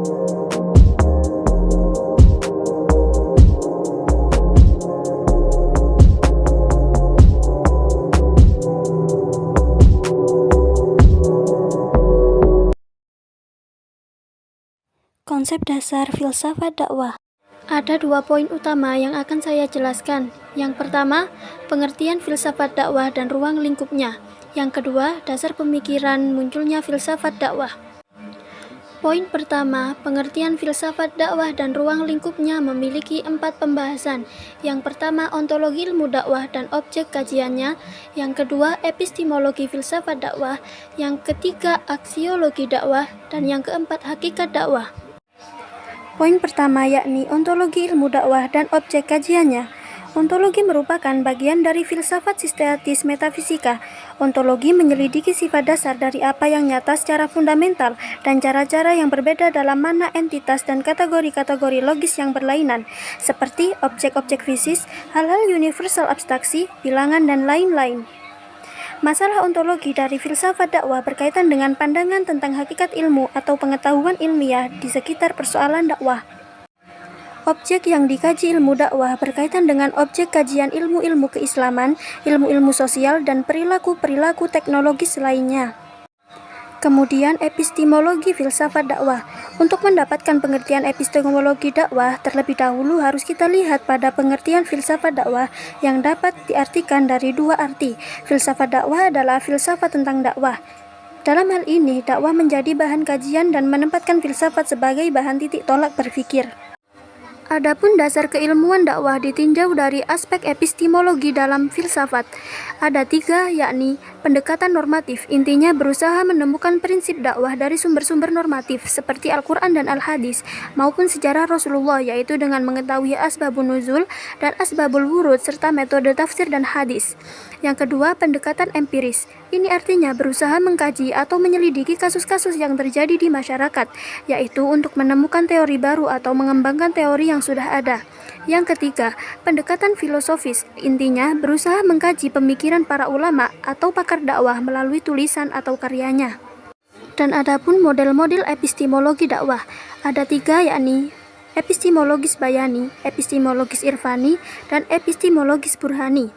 Konsep dasar filsafat dakwah. Ada 2 poin utama yang akan saya jelaskan. Yang pertama, pengertian filsafat dakwah dan ruang lingkupnya. Yang kedua, dasar pemikiran munculnya filsafat dakwah. Poin pertama, pengertian filsafat dakwah dan ruang lingkupnya memiliki 4 pembahasan. Yang pertama, ontologi ilmu dakwah dan objek kajiannya. Yang kedua, epistemologi filsafat dakwah. Yang ketiga, aksiologi dakwah. Dan yang keempat, hakikat dakwah. Poin pertama yakni ontologi ilmu dakwah dan objek kajiannya. Ontologi merupakan bagian dari filsafat sistematis metafisika. Ontologi menyelidiki sifat dasar dari apa yang nyata secara fundamental dan cara-cara yang berbeda dalam mana entitas dan kategori-kategori logis yang berlainan, seperti objek-objek fisik, hal-hal universal abstraksi, bilangan, dan lain-lain. Masalah ontologi dari filsafat dakwah berkaitan dengan pandangan tentang hakikat ilmu atau pengetahuan ilmiah di sekitar persoalan dakwah. Objek yang dikaji ilmu dakwah berkaitan dengan objek kajian ilmu-ilmu keislaman, ilmu-ilmu sosial, dan perilaku-perilaku teknologis lainnya. Kemudian epistemologi filsafat dakwah. Untuk mendapatkan pengertian epistemologi dakwah, terlebih dahulu harus kita lihat pada pengertian filsafat dakwah yang dapat diartikan dari 2 arti. Filsafat dakwah adalah filsafat tentang dakwah. Dalam hal ini, dakwah menjadi bahan kajian dan menempatkan filsafat sebagai bahan titik tolak berpikir. Adapun dasar keilmuan dakwah ditinjau dari aspek epistemologi dalam filsafat. Ada 3, yakni pendekatan normatif, intinya berusaha menemukan prinsip dakwah dari sumber-sumber normatif seperti Al-Quran dan Al-Hadis, maupun sejarah Rasulullah, yaitu dengan mengetahui asbabun nuzul dan asbabul wurud serta metode tafsir dan hadis. Yang kedua, pendekatan empiris. Ini artinya berusaha mengkaji atau menyelidiki kasus-kasus yang terjadi di masyarakat, yaitu untuk menemukan teori baru atau mengembangkan teori yang sudah ada. Yang ketiga, pendekatan filosofis. Intinya berusaha mengkaji pemikiran para ulama atau pakar dakwah melalui tulisan atau karyanya. Dan adapun model-model epistemologi dakwah, ada 3, yakni epistemologis bayani, epistemologis irfani, dan epistemologis burhani.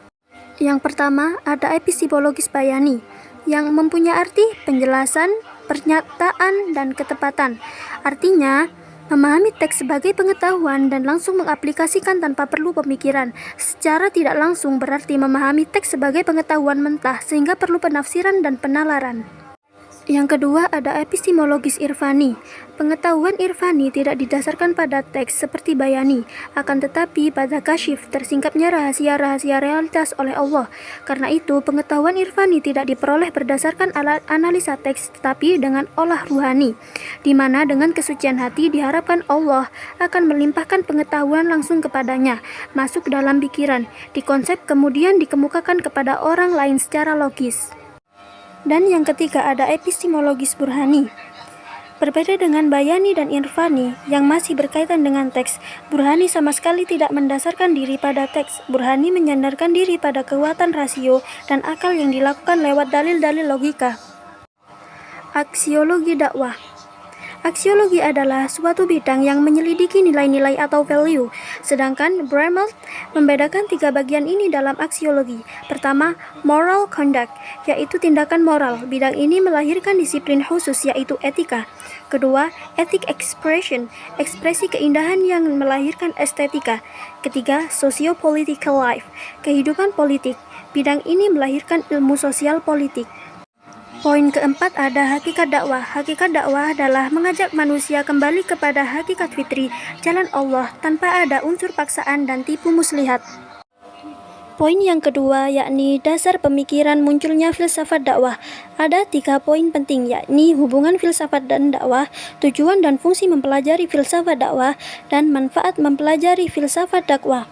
Yang pertama, ada epistemologis bayani, yang mempunyai arti penjelasan, pernyataan, dan ketepatan. Artinya, memahami teks sebagai pengetahuan dan langsung mengaplikasikan tanpa perlu pemikiran. Secara tidak langsung berarti memahami teks sebagai pengetahuan mentah sehingga perlu penafsiran dan penalaran. Yang kedua, ada epistemologis irfani. Pengetahuan irfani tidak didasarkan pada teks seperti bayani, akan tetapi pada kasyif, tersingkapnya rahasia-rahasia realitas oleh Allah. Karena itu, pengetahuan irfani tidak diperoleh berdasarkan analisa teks, tetapi dengan olah ruhani, di mana dengan kesucian hati diharapkan Allah akan melimpahkan pengetahuan langsung kepadanya, masuk dalam pikiran, dikonsep kemudian dikemukakan kepada orang lain secara logis. Dan yang ketiga, ada epistemologis burhani. Berbeda dengan bayani dan irfani yang masih berkaitan dengan teks, burhani sama sekali tidak mendasarkan diri pada teks. Burhani menyandarkan diri pada kekuatan rasio dan akal yang dilakukan lewat dalil-dalil logika. Aksiologi dakwah. Aksiologi adalah suatu bidang yang menyelidiki nilai-nilai atau value, sedangkan Bramelt membedakan 3 bagian ini dalam aksiologi. Pertama, moral conduct, yaitu tindakan moral. Bidang ini melahirkan disiplin khusus, yaitu etika. Kedua, ethic expression, ekspresi keindahan yang melahirkan estetika. Ketiga, socio-political life, kehidupan politik. Bidang ini melahirkan ilmu sosial politik. Poin keempat, ada hakikat dakwah. Hakikat dakwah adalah mengajak manusia kembali kepada hakikat fitri, jalan Allah, tanpa ada unsur paksaan dan tipu muslihat. Poin yang kedua, yakni dasar pemikiran munculnya filsafat dakwah. Ada 3 poin penting, yakni hubungan filsafat dan dakwah, tujuan dan fungsi mempelajari filsafat dakwah, dan manfaat mempelajari filsafat dakwah.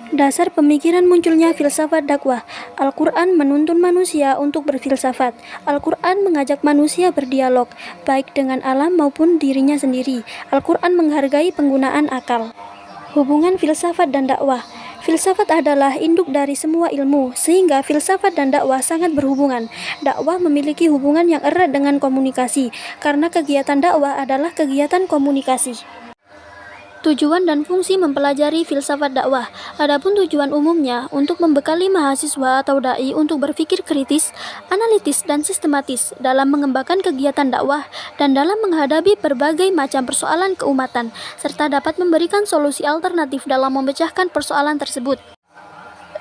Dasar pemikiran munculnya filsafat dakwah. Al-Quran menuntun manusia untuk berfilsafat. Al-Quran mengajak manusia berdialog, baik dengan alam maupun dirinya sendiri. Al-Quran menghargai penggunaan akal. Hubungan filsafat dan dakwah. Filsafat adalah induk dari semua ilmu, sehingga filsafat dan dakwah sangat berhubungan. Dakwah memiliki hubungan yang erat dengan komunikasi, karena kegiatan dakwah adalah kegiatan komunikasi. Tujuan dan fungsi mempelajari filsafat dakwah. Adapun tujuan umumnya untuk membekali mahasiswa atau dai untuk berpikir kritis, analitis, dan sistematis dalam mengembangkan kegiatan dakwah dan dalam menghadapi berbagai macam persoalan keumatan, serta dapat memberikan solusi alternatif dalam memecahkan persoalan tersebut.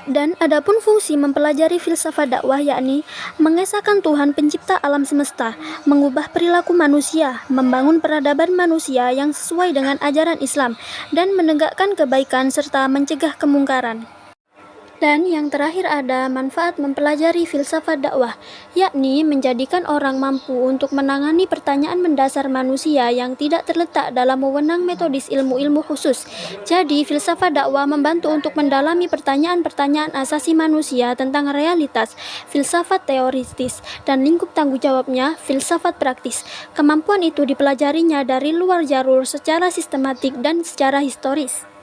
Dan adapun fungsi mempelajari filsafat dakwah yakni mengesahkan Tuhan pencipta alam semesta, mengubah perilaku manusia, membangun peradaban manusia yang sesuai dengan ajaran Islam, dan menegakkan kebaikan serta mencegah kemungkaran. Dan yang terakhir ada manfaat mempelajari filsafat dakwah, yakni menjadikan orang mampu untuk menangani pertanyaan mendasar manusia yang tidak terletak dalam wewenang metodis ilmu-ilmu khusus. Jadi, filsafat dakwah membantu untuk mendalami pertanyaan-pertanyaan asasi manusia tentang realitas, filsafat teoritis, dan lingkup tanggung jawabnya, filsafat praktis. Kemampuan itu dipelajarinya dari luar jalur secara sistematik dan secara historis.